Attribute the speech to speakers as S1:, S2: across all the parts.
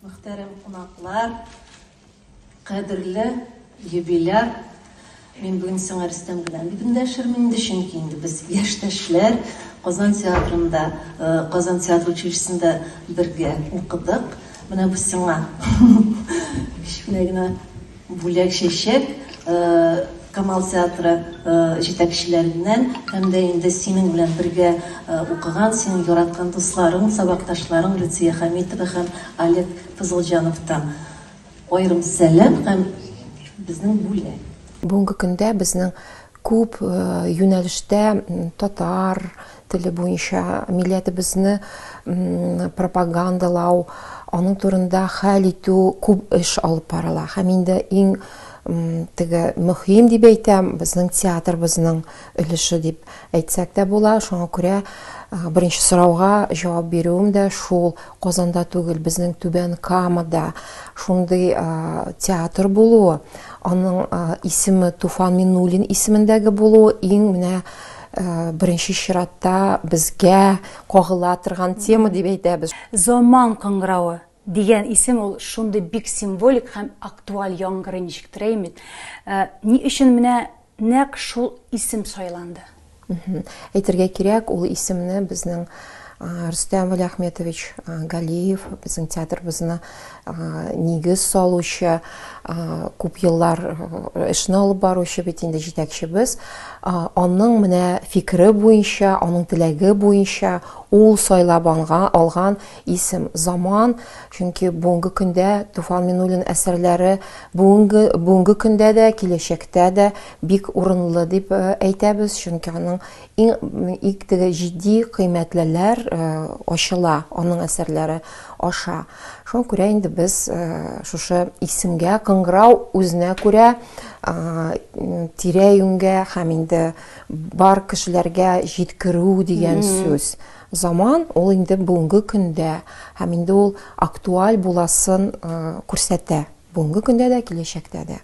S1: Muhterem qonaqlar, qadrli юбиляр, мен бүгін сыңар істем білем. Бүтіндәшірмін де шынкенді біз яшташлар Қазан театрында, Қазан театр училищесінде бірге оқыдық. Мына біз сыңа кішкенегіне бөлек шешек Камал театры жетекшілерінен, һәм дә инде синең белән бергә укыган, синең яраткан дусларың, сабакташларың Люция Хамитова һәм Олег Фазылҗановтан аерым сәлам һәм безнең бүләк.
S2: Бүгенге көндә безнең күп юнәлештә татар теле буенча милләтебезне пропагандалау, аның турында хәл итү күп эш алып барыла. Һәм инде иң мөһим дип әйтәм, безнең театрыбызның өлеше дип әйтсәк тә була. Шуңа күрә беренче сорауга җавап бирүем дә шул: Казанда түгел, безнең Түбән Камада шундый театр булуы, аның исеме Туфан Миннуллин исемендәге булуы иң менә беренче чиратта безгә кагыла торган тема дип әйтәбез.
S3: Заман кыңгырауы дигән исем ул шундый бик символик һәм актуаль яңгырый ничектер әймит. Ни өчен менә нәкъ шул исем сайланды?
S2: Әйтергә кирәк, ул исемне безнең Рөстәм Вәлиәхмәтович Галиев, безнең театрыбызны нигез салучы, күп еллар эшне алып баручы бит инде җитәкчебез, аның менә фикере буенча, аның теләге буенча ул сайлап алган исем Заман. Чөнки бүгенге көндә Туфан Миннуллин әсәрләре бүгенге көндә дә, киләчәктә дә бик урынлы дип әйтәбез. Чөнки аның иң җитди кыйммәтлеләр ачыла, аның әсәрләре аша. Шуңа күрә инде без шушы исемгә кыңгырау үзенә күрә тирә-юньгә һәм инде бар кешеләргә җиткерү дигән сүз. Заман ул инде бүгенге көндә һәм инде ул актуаль буласын күрсәтә. Бүгенге көндә дә, киләчәктә дә.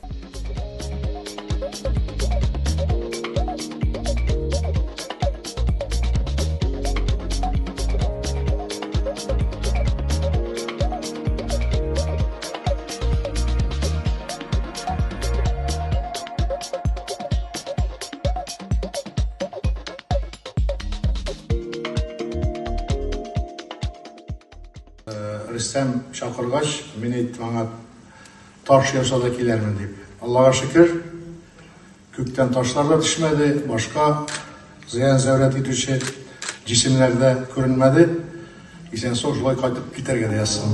S4: Рөстәм чакыргач, мин әйттем аңа таш ясада киләрмен дип. Аллага шөкер, күктән ташлар да төшмәде, башка зыян зәврәт итүче җисемнәр дә күренмәде. Исән сау шулай кайтып китәргә дә язсын.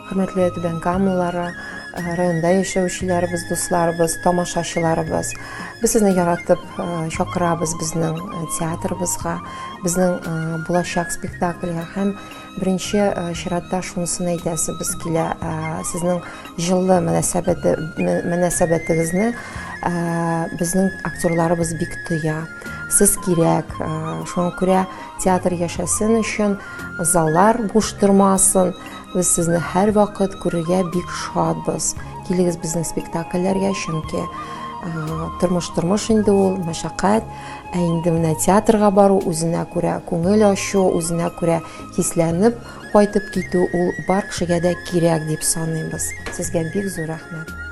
S4: Хөрмәтле Түбән Камаллары, районда яшәүчеләребез, дусларыбыз, тамашачыларыбыз, без сезне яратып чакырабыз безнең театрыбызга, безнең булачак спектакльгә һәм беренче чиратта шунысын әйтәсебез килә: сезнең җылы мөнәсәбәтегезне безнең актерларыбыз бик тоя. Сез кирәк, шуңа күрә театр яшәсен өчен, заллар буш тормасын. Biz sizni һәр вакыт күрергә бик шатбыз. Килегез безнең спектакльләргә, чөнки
S2: Тормыш инде ул, мәшәкать, ә инде менә театрга бару, үзенә күрә күңел ачу, үзенә күрә хисләнеп кайтып китү, ул бар кешегә дә кирәк дип саныйбыз. Сезгә бик зур рәхмәт.